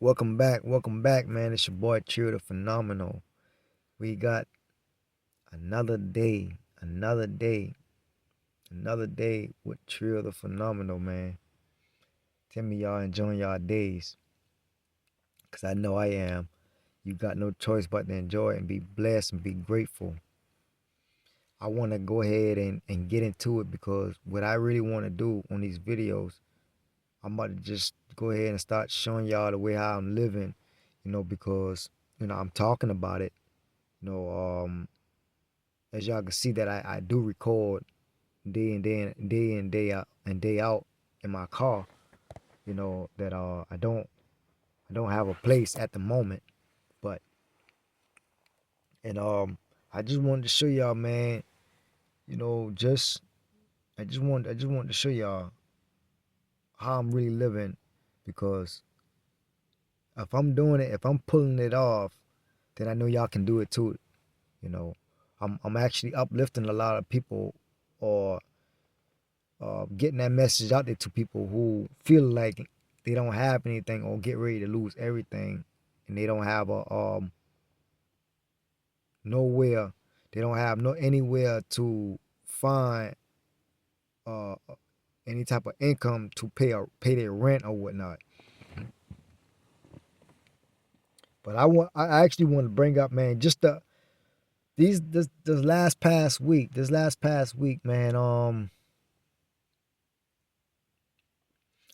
Welcome back, man. It's your boy True the Phenomenal. We got another day, another day, another day with True the Phenomenal, man. Tell me y'all enjoying y'all days, cause I know I am. You got no choice but to enjoy it and be blessed and be grateful. I want to go ahead and get into it because what I really want to do on these videos, I'm about to just go ahead and start showing y'all the way how I'm living, because I'm talking about it. You know, as y'all can see that I do record day out and day out in my car. That I don't have a place at the moment, but and I just wanted to show y'all, man. Just I just wanted to show y'all how I'm really living, because if I'm doing it, if I'm pulling it off, then I know y'all can do it too. You know, I'm actually uplifting a lot of people, or getting that message out there to people who feel like they don't have anything or get ready to lose everything, and they don't have a nowhere, they don't have no anywhere to find uh any type of income to pay their rent or whatnot. But I actually want to bring up, man, just this last past week, man.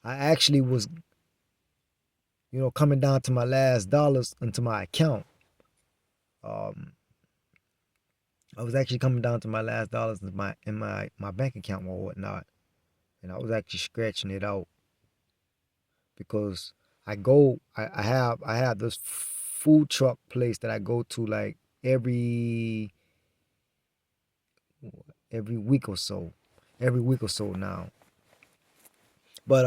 I actually was, coming down to my last dollars into my account. Um, I was actually coming down to my last dollars in my bank account or whatnot, and I was actually scratching it out because I have this food truck place that I go to like every every week or so, every week or so now. But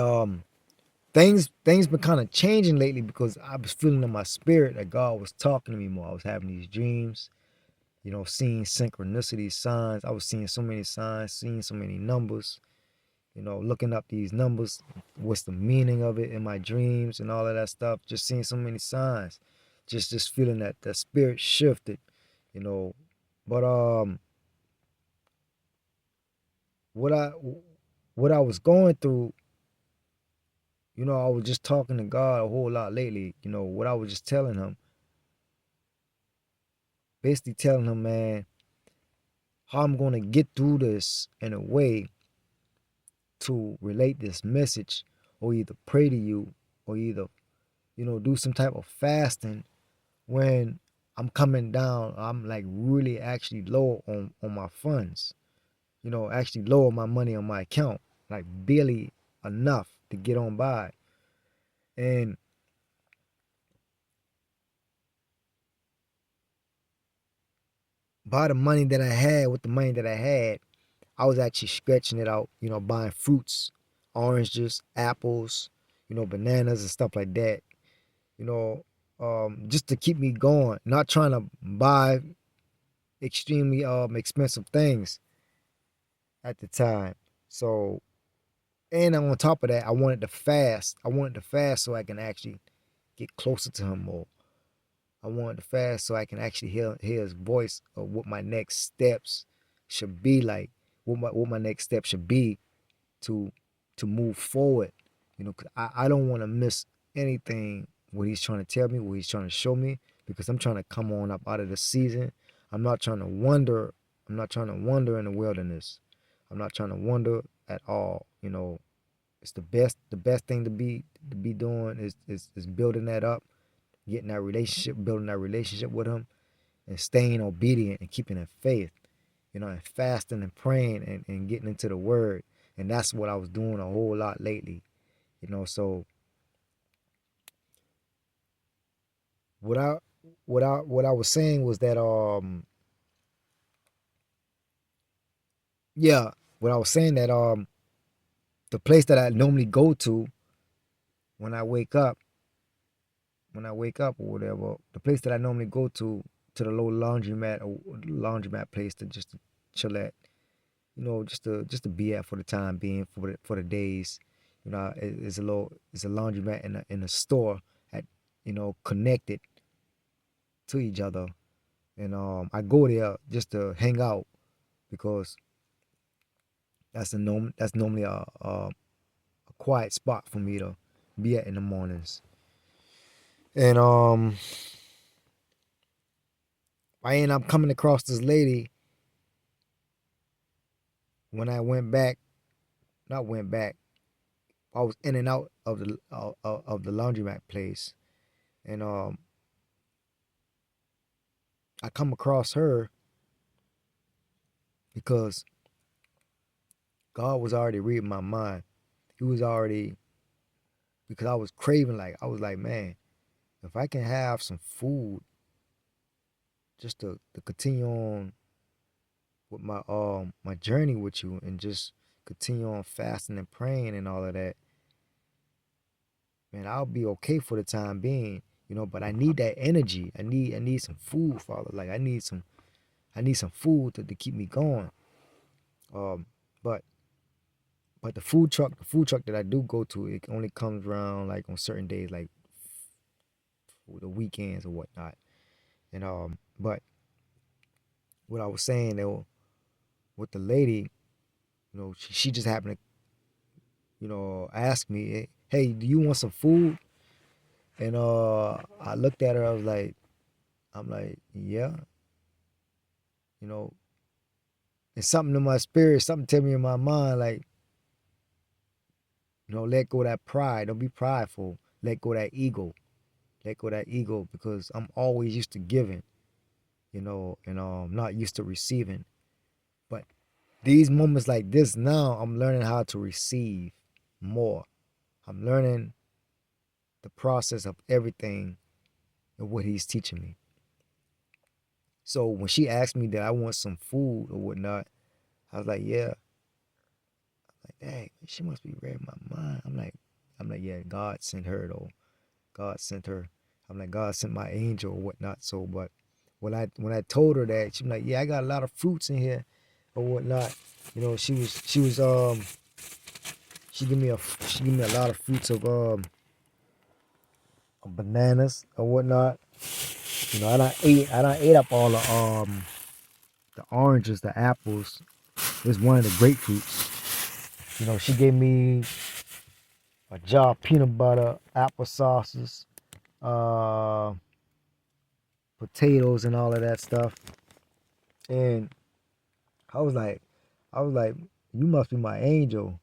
things been kind of changing lately because I was feeling in my spirit that God was talking to me more. I was having these dreams, seeing synchronicity signs. I was seeing so many signs, seeing so many numbers, looking up these numbers, what's the meaning of it in my dreams and all of that stuff. Just seeing so many signs, just feeling that the spirit shifted, you know. But what I what I was going through, I was just talking to God a whole lot lately. What I was just telling him, basically telling him, man, how I'm gonna get through this in a way to relate this message, or either pray to you, or either do some type of fasting when I'm coming down. I'm like really actually low on my funds. Actually low on my money on my account, like barely enough to get on by. And by the money that I had, with the money that I had, I was actually stretching it out. Buying fruits, oranges, apples, bananas and stuff like that. You know, just to keep me going. Not trying to buy extremely expensive things at the time. So, and on top of that, I wanted to fast. I wanted to fast so I can actually get closer to him more. I wanted to fast so I can actually hear his voice of what my next steps should be like, what my next step should be to to move forward. 'Cause I don't want to miss anything, what he's trying to tell me, what he's trying to show me, because I'm trying to come on up out of the season. I'm not trying to wander. I'm not trying to wander in the wilderness. I'm not trying to wander at all. It's the best thing to be doing is building that up, getting that relationship, building that relationship with him, and staying obedient and keeping in faith, and fasting and praying, and getting into the word. And that's what I was doing a whole lot lately. So what I what I was saying was that yeah, what I was saying that the place that I normally go to when I wake up, or whatever, the place that I normally go to the little laundromat, or laundromat place to just to chill at, just to be at for the time being, for the days. It's a laundromat in a store at connected to each other. And I go there just to hang out because that's normally a quiet spot for me to be at in the mornings. And I end up coming across this lady when I went back. Not went back. I was in and out of the laundromat place, and I come across her because God was already reading my mind. He was already, because I was craving, like I was like, man, if I can have some food just to continue on with my journey with you and just continue on fasting and praying and all of that, man, I'll be okay for the time being, but I need that energy. I need some food, Father. Like I need some food to keep me going. Um but the food truck that I do go to, it only comes around like on certain days, like for the weekends or whatnot. And but what I was saying though with the lady, she just happened to, ask me, hey, do you want some food? And I looked at her, I'm like, yeah, you know, and something in my spirit, something tell me in my mind, like, let go of that pride. Don't be prideful. Let go of that ego. Let go of that ego because I'm always used to giving, and not used to receiving. But these moments like this now, I'm learning how to receive more. I'm learning the process of everything and what he's teaching me. So when she asked me that I want some food or whatnot, I was like, yeah. Like, dang, she must be reading my mind. I'm like, yeah, God sent her though. God sent her. I'm like, God sent my angel or whatnot. So, but when I told her that, she was like, yeah, I got a lot of fruits in here or whatnot. She gave me a lot of fruits of bananas or whatnot. I don't ate up all the oranges, the apples. It's one of the grapefruits. She gave me a jar of peanut butter, apple sauces, uh, potatoes, and all of that stuff. And I was like, I was like, you must be my angel.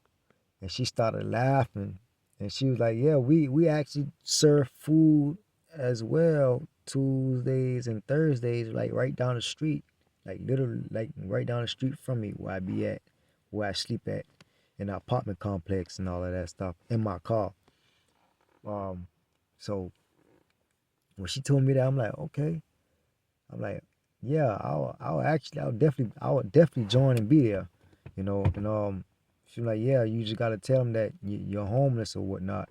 And she started laughing, and she was like, yeah, we actually serve food as well Tuesdays and Thursdays, like right down the street, like literally, like right down the street from me where I be at, where I sleep at, in the apartment complex and all of that stuff in my car. Um, so when she told me that, I'm like, okay. I'm like, yeah, I would definitely join and be there, And she was like, yeah, you just gotta tell them that you're homeless or whatnot.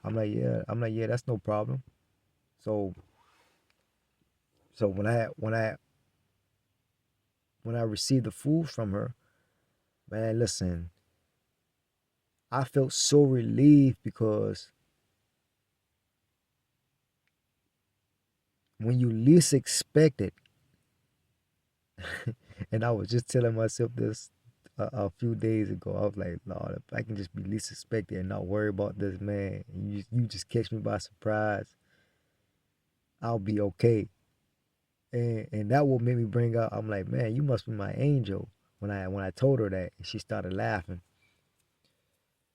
I'm like, yeah, that's no problem. So so when I received the food from her, man, listen, I felt so relieved because when you least expect it, and I was just telling myself this a few days ago. I was like, Lord, if I can just be least expected and not worry about this, man, you just catch me by surprise, I'll be okay. And that will make me bring up. I'm like, man, you must be my angel. When I told her that, she started laughing.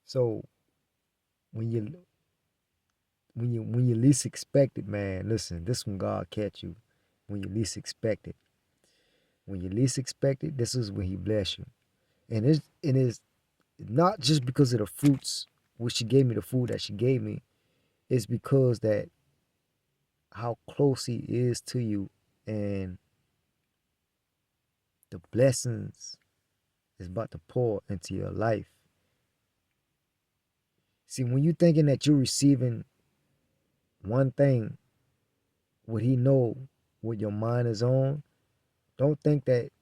So when you least expect it, man, listen, this when God catch you. When you least expect it. When you least expect it, this is when He bless you. And it's not just because of the fruits, which she gave me, the food that she gave me. It's because that how close He is to you, and the blessings is about to pour into your life. See, when you thinking that you're receiving one thing, would He know what your mind is on? Don't think that,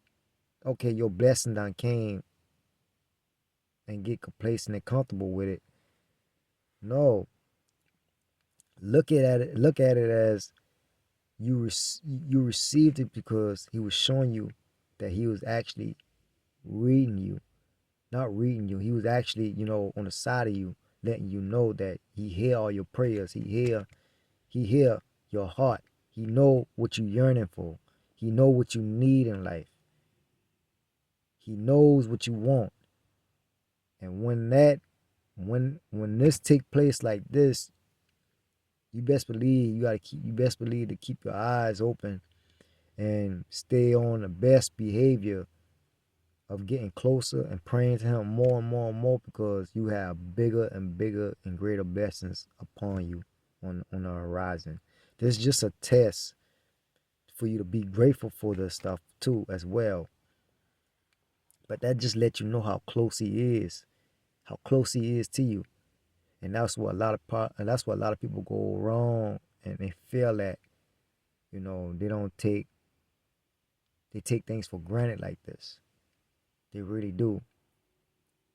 okay, your blessing done came, and get complacent and comfortable with it. No, Look at it as you received it because he was showing you that he was actually reading you, not reading you. He was actually, on the side of you, letting you know that he hear all your prayers. He hear your heart. He know what you yearning for. He know what you need in life. He knows what you want. And when this take place like this, you best believe to keep your eyes open and stay on the best behavior of getting closer and praying to him more and more and more, because you have bigger and bigger and greater blessings upon you on the horizon. This is just a test for you to be grateful for this stuff too as well. But that just lets you know how close he is to you. And that's what a lot of people go wrong, and they feel that, they don't they take things for granted like this. They really do.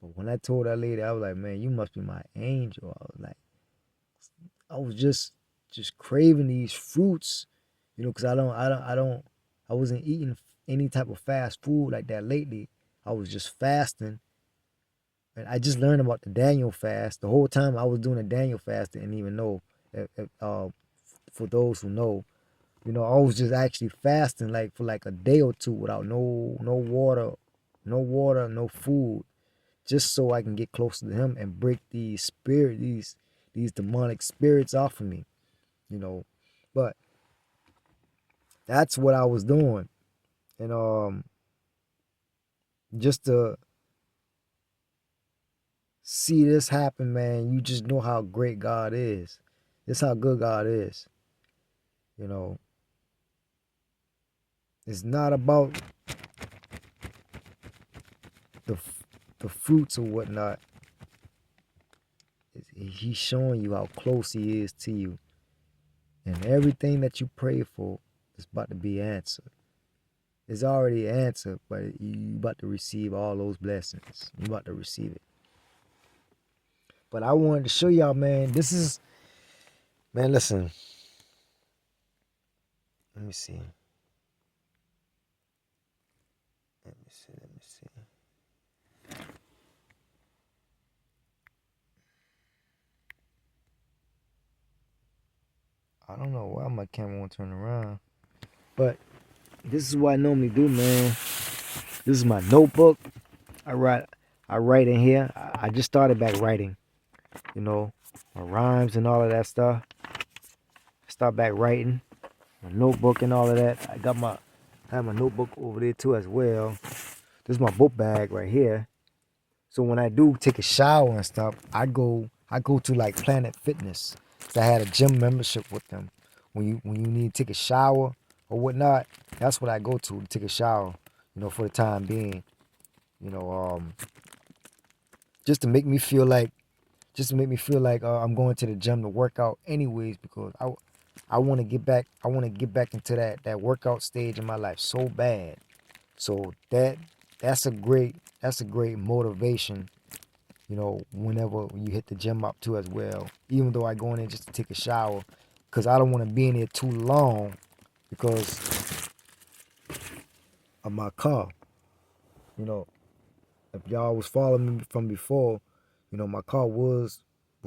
But when I told that lady, I was like, man, you must be my angel. I was just craving these fruits, because I wasn't eating any type of fast food like that lately. I was just fasting, and I just learned about the Daniel fast. The whole time I was doing the Daniel fast, I didn't even know. For those who know, I was just actually fasting like for like a day or two without no water, no food, just so I can get closer to him and break these demonic spirits off of me, you know. But that's what I was doing. And just to see this happen, man, you just know how great God is. This how good God is. You know, it's not about the the fruits or whatnot. He's showing you how close he is to you, and everything that you pray for is about to be answered. It's already answered, but you about to receive all those blessings. You about to receive it. But I wanted to show y'all, man. Man. Listen, let me see. Let me see. Let me see. I don't know why my camera won't turn around, but this is what I normally do, man. This is my notebook. I write. I write in here. I just started back writing. You know, my rhymes and all of that stuff. Start back writing. My notebook and all of that. I have my notebook over there too as well. This is my book bag right here. So when I do take a shower and stuff, I go to like Planet Fitness. So I had a gym membership with them. When you need to take a shower or whatnot, that's what I go to take a shower. For the time being. You know, just to make me feel like I'm going to the gym to work out anyways, because I want to get back. I want to get back into that workout stage in my life so bad. So that's a great motivation. Whenever you hit the gym up too as well. Even though I go in there just to take a shower, because I don't want to be in there too long because of my car. You know, if y'all was following me from before, my car was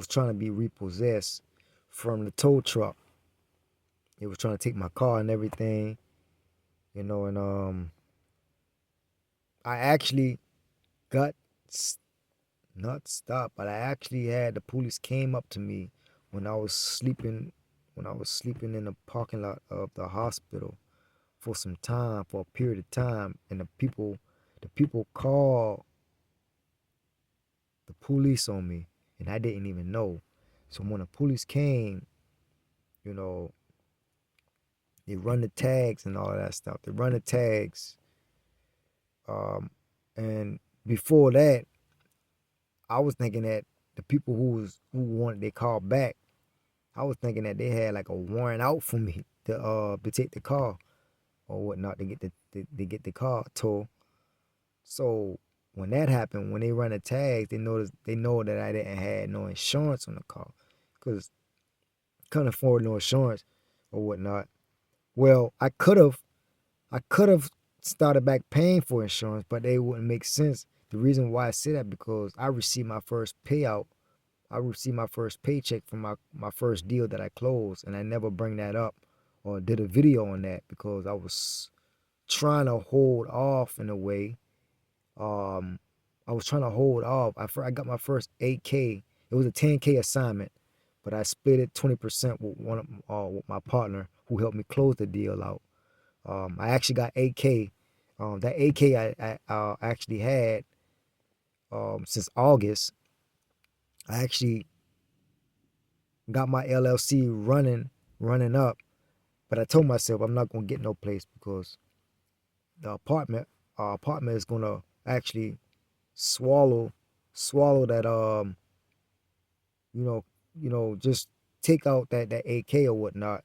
trying to be repossessed from the tow truck. It was trying to take my car and everything, and I actually got not stopped, but I actually had the police came up to me when I was sleeping in the parking lot of the hospital for some time, for a period of time, and the people called the police on me, and I didn't even know. So when the police came, you know, they run the tags and all of that stuff. They run the tags, and before that, I was thinking that the people who wanted their car back, I was thinking that they had like a warrant out for me to take the car or whatnot, to get the car towed. So when that happened, when they run the tags, they know that I didn't have no insurance on the car, cause couldn't afford no insurance or whatnot. Well, I could have started back paying for insurance, but they wouldn't make sense. The reason why I say that because I received my first payout. I received my first paycheck from my first deal that I closed, and I never bring that up or did a video on that because I was trying to hold off in a way. Um, I was trying to hold off. I got my first 8K. It was a 10K assignment, but I split it 20% with with my partner who helped me close the deal out. I actually got 8K. That 8K I actually had since August. I actually got my LLC running up, but I told myself I'm not gonna get no place because the apartment is gonna actually swallow swallow that you know just take out that 8K or whatnot.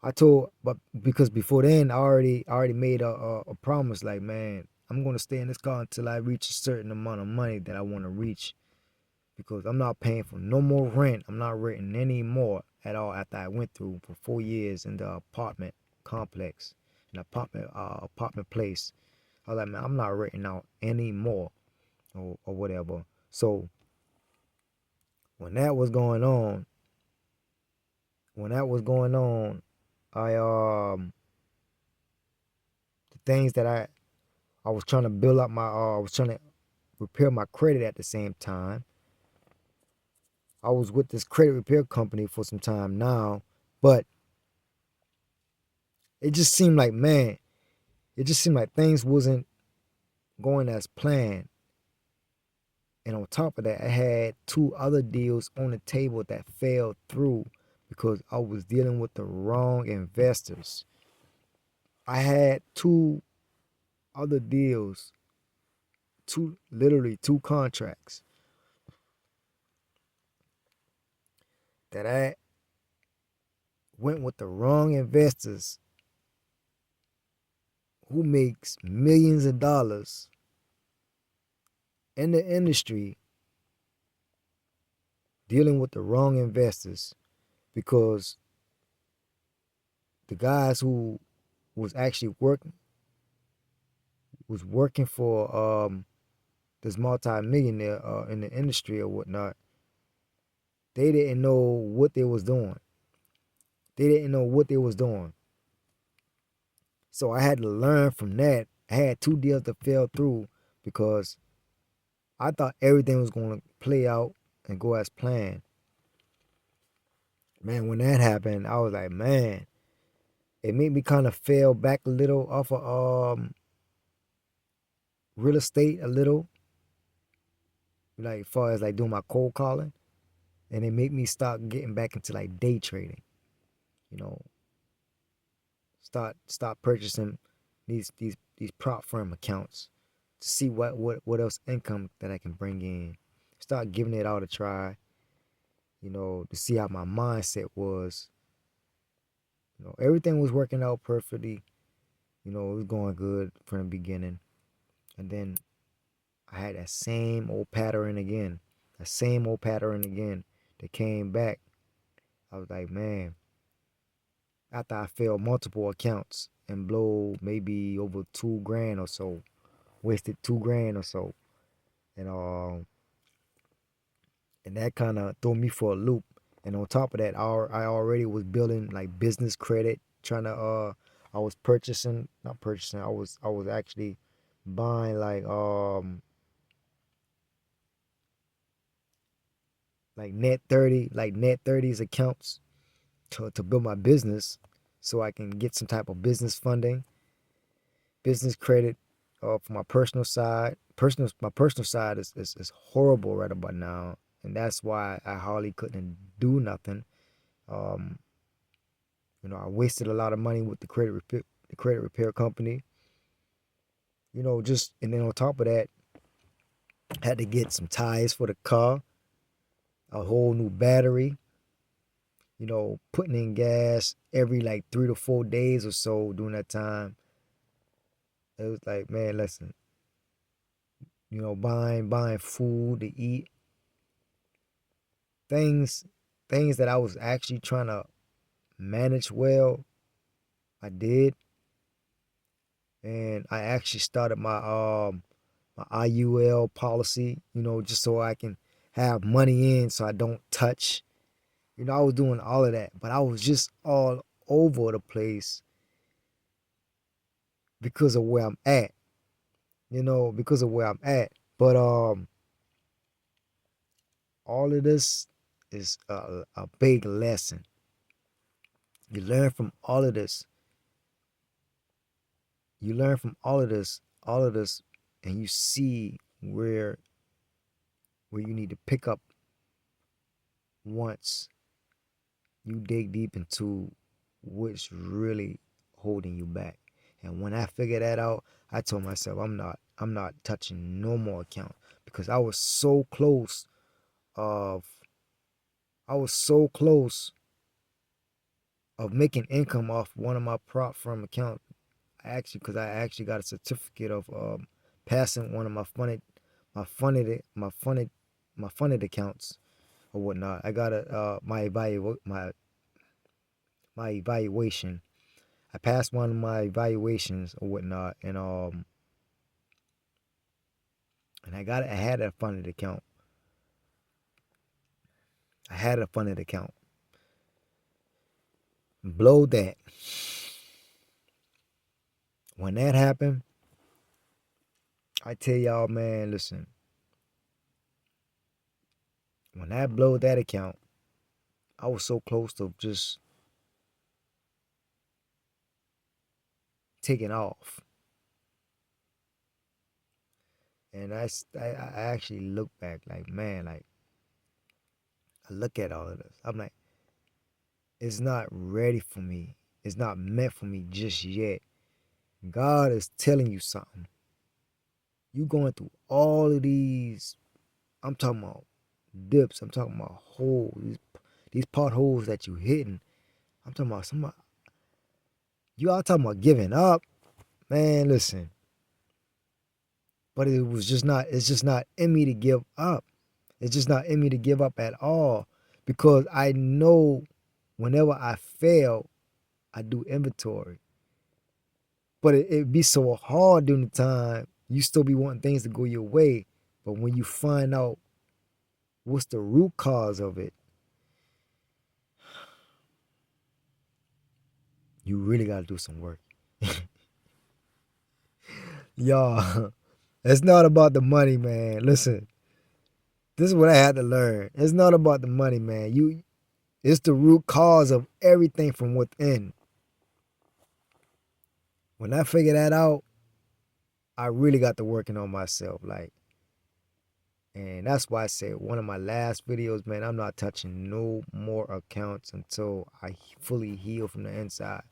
But because before then I already made a promise like, man, I'm gonna stay in this car until I reach a certain amount of money that I want to reach because I'm not paying for no more rent. I'm not renting any more at all after I went through for 4 years in the apartment complex, an apartment place. I was like, man, I'm not renting out anymore or whatever. So when that was going on, when that was going on, I the things that I was trying to build up my I was trying to repair my credit at the same time. I was with this credit repair company for some time now, but it just seemed like, man, it just seemed like things wasn't going as planned. And on top of that, I had two other deals on the table that fell through because I was dealing with the wrong investors. I had two other deals, literally two contracts that I went with the wrong investors who makes millions of dollars in the industry dealing with the wrong investors because the guys who was actually working for this multi-millionaire in the industry or whatnot, they didn't know what they was doing. They didn't know what they was doing. So I had to learn from that. I had two deals that fell through because I thought everything was going to play out and go as planned. Man, when that happened, I was like, man, it made me kind of fell back a little off of real estate a little, like as far as like doing my cold calling, and it made me start getting back into like day trading. You know, start purchasing these prop firm accounts to see what else income that I can bring in. Start giving it all a try. You know, to see how my mindset was. You know, everything was working out perfectly. You know, it was going good from the beginning, and then I had that same old pattern again. That same old pattern again that came back. I was like, man, after I failed multiple accounts and blow maybe over 2 grand or so, wasted 2 grand or so, and and that kind of threw me for a loop. And on top of that, I already was building like business credit, trying to I was purchasing, not purchasing, I was actually buying like net 30s accounts to build my business so I can get some type of business funding, business credit for my personal side. My personal side is horrible right about now, and that's why I hardly couldn't do nothing. Um, I wasted a lot of money with the credit repair company. Just and then on top of that, I had to get some tires for the car, a whole new battery. Putting in gas every like 3 to 4 days or so during that time. It was like, man, listen, buying food to eat, things things that I was actually trying to manage well, I did. And I actually started my IUL policy, just so I can have money in so I don't touch. I was doing all of that, but I was just all over the place because of where I'm at, because of where I'm at. But all of this is a big lesson. You learn from all of this. You learn from all of this, and you see where you need to pick up once you dig deep into what's really holding you back. And when I figured that out, I told myself I'm not touching no more account because of I was so close of making income off one of my prop firm accounts. Because I actually got a certificate of passing one of my funded accounts or whatnot. I got my evaluation. I passed one of my evaluations or whatnot, and I had a funded account. I had a funded account. Blow that. When that happened, I tell y'all, man, listen. When I blowed that account, I was so close to just taking off. And I actually look back like, man, like, I look at all of this. I'm like, it's not ready for me. It's not meant for me just yet. God is telling you something. You going through all of these, I'm talking about dips, I'm talking about holes, these potholes that you hitting. I'm talking about somebody, you all talking about giving up. Man, listen. But it's just not in me to give up. It's just not in me to give up at all. Because I know whenever I fail, I do inventory. But it be so hard during the time. You still be wanting things to go your way. But when you find out what's the root cause of it, you really got to do some work. Y'all, it's not about the money, man. Listen, this is what I had to learn. It's not about the money, man. It's the root cause of everything from within. When I figured that out, I really got to working on myself. And that's why I said one of my last videos, man, I'm not touching no more accounts until I fully heal from the inside.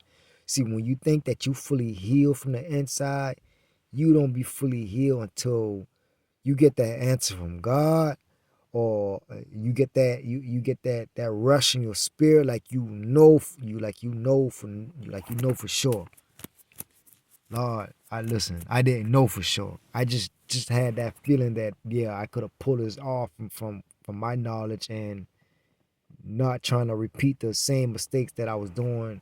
See, when you think that you fully heal from the inside, you don't be fully healed until you get that answer from God, or you get that rush in your spirit, like you know for sure. Lord, I didn't know for sure. I just had that feeling that, yeah, I could have pulled this off from my knowledge, and not trying to repeat the same mistakes that I was doing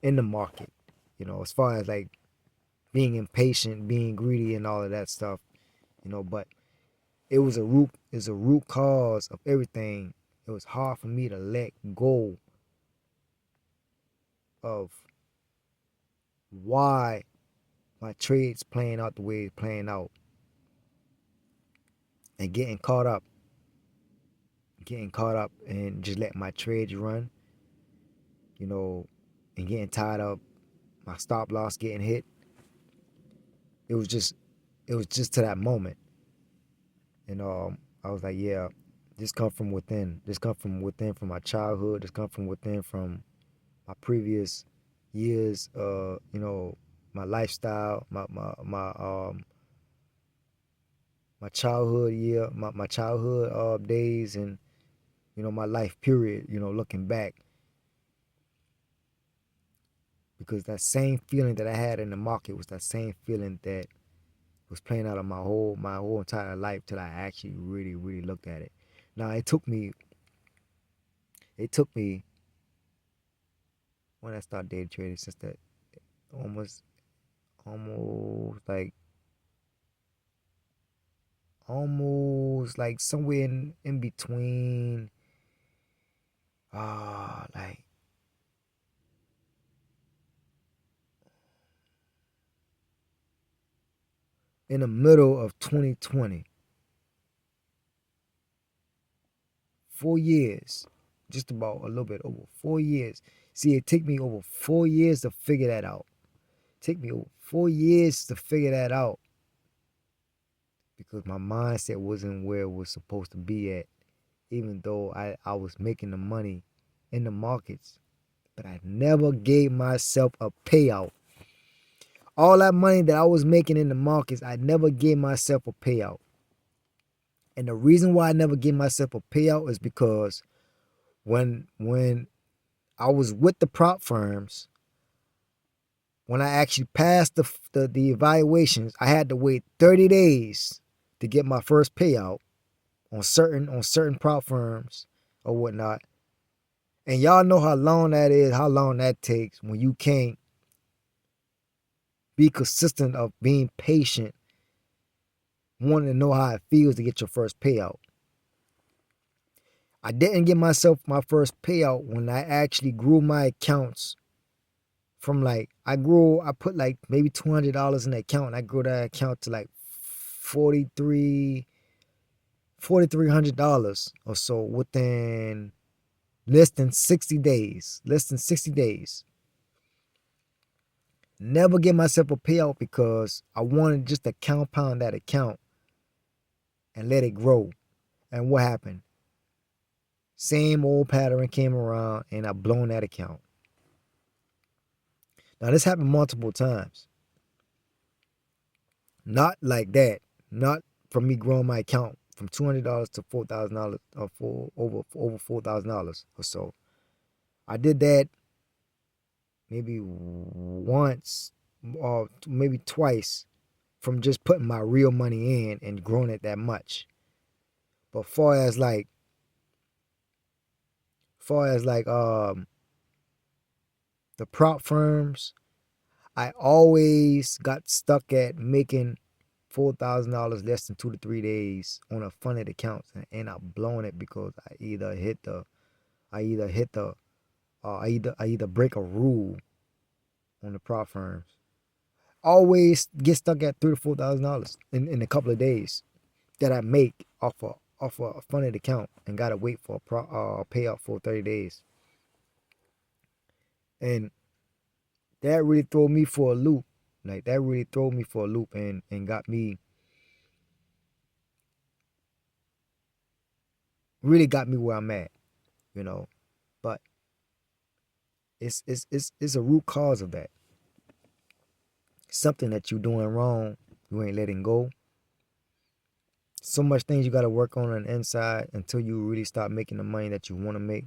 in the market. As far as like being impatient, being greedy, and all of that stuff. But it's a root cause of everything. It was hard for me to let go of why my trade's playing out the way it's playing out, and getting caught up and just letting my trades run, you know, and getting tired of my stop loss getting hit. It was just to that moment. And I was like, yeah, this come from within. This come from within from my childhood. This come from within from my previous years, my lifestyle, my childhood my childhood days, and my life period, looking back. Because that same feeling that I had in the market was that same feeling that was playing out of my whole entire life till I actually really, really looked at it. Now It took me, when I started day trading, since that almost almost like almost like somewhere in between, like in the middle of 2020. 4 years, just about a little bit over 4 years. See, it took me over 4 years to figure that out. Take me over 4 years to figure that out because my mindset wasn't where it was supposed to be at, even though I was making the money in the markets. But I never gave myself a payout. All that money that I was making in the markets, I never gave myself a payout. And the reason why I never gave myself a payout is because when I was with the prop firms, when I actually passed the evaluations, I had to wait 30 days to get my first payout on certain prop firms or whatnot. And y'all know how long that is, how long that takes when you can't be consistent of being patient, wanting to know how it feels to get your first payout. I didn't get myself my first payout when I actually grew my accounts from I put like maybe $200 in the account, and I grew that account to like $4,300 or so within less than 60 days. Less than 60 days. Never give myself a payout because I wanted just to compound that account and let it grow. And what happened? Same old pattern came around and I blown that account. Now this happened multiple times. Not like that. Not from me growing my account from $200 to $4,000 or for over $4,000 or so. I did that maybe once or maybe twice from just putting my real money in and growing it that much. But far as the prop firms, I always got stuck at making $4,000 less than 2 to 3 days on a funded account, and I'm blowing it because I either break a rule on the prop firms. Always get stuck at $3,000 to $4,000 in a couple of days that I make off a funded account and gotta wait for a payout for 30 days. And that really threw me for a loop. Like that really threw me for a loop and got me really got me where I'm at, you know. But it's a root cause of that. Something that you're doing wrong, you ain't letting go. So much things you gotta work on the inside until you really start making the money that you want to make.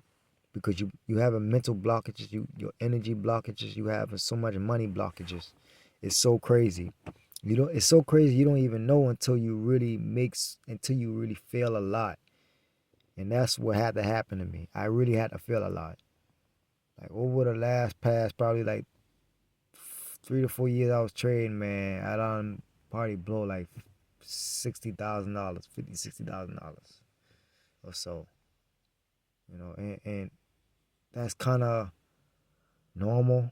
Because you have a mental blockages, your energy blockages, you have so much money blockages. It's so crazy. It's so crazy you don't even know until you really fail a lot. And that's what had to happen to me. I really had to fail a lot. Like over the past probably like 3 to 4 years I was trading, man, I done probably blow like $60,000, $60,000 or so. You know, and that's kind of normal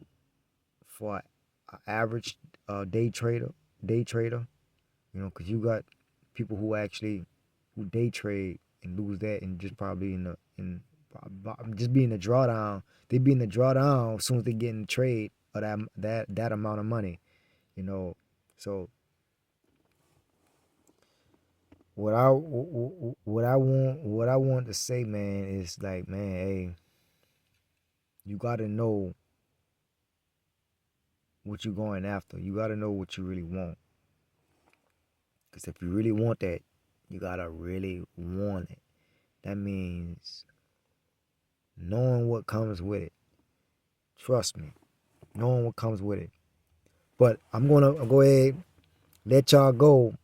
for an average day trader. You know, because you got people who day trade and lose that and just probably just be in the drawdown. They be in the drawdown as soon as they get in the trade of that amount of money. You know, so what I want to say, man, is like, man, hey, you gotta know what you're going after. You gotta know what you really want. Because if you really want that, you gotta really want it. That means knowing what comes with it. Trust me, knowing what comes with it. But I'm gonna go ahead, let y'all go.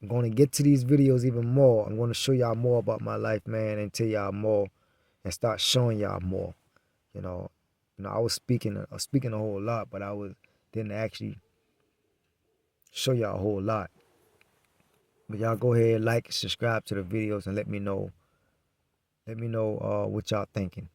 I'm gonna get to these videos even more. I'm gonna show y'all more about my life, man, and tell y'all more and start showing y'all more. You know, I was speaking a whole lot, but didn't actually show y'all a whole lot. But y'all go ahead, like, subscribe to the videos, and let me know what y'all thinking.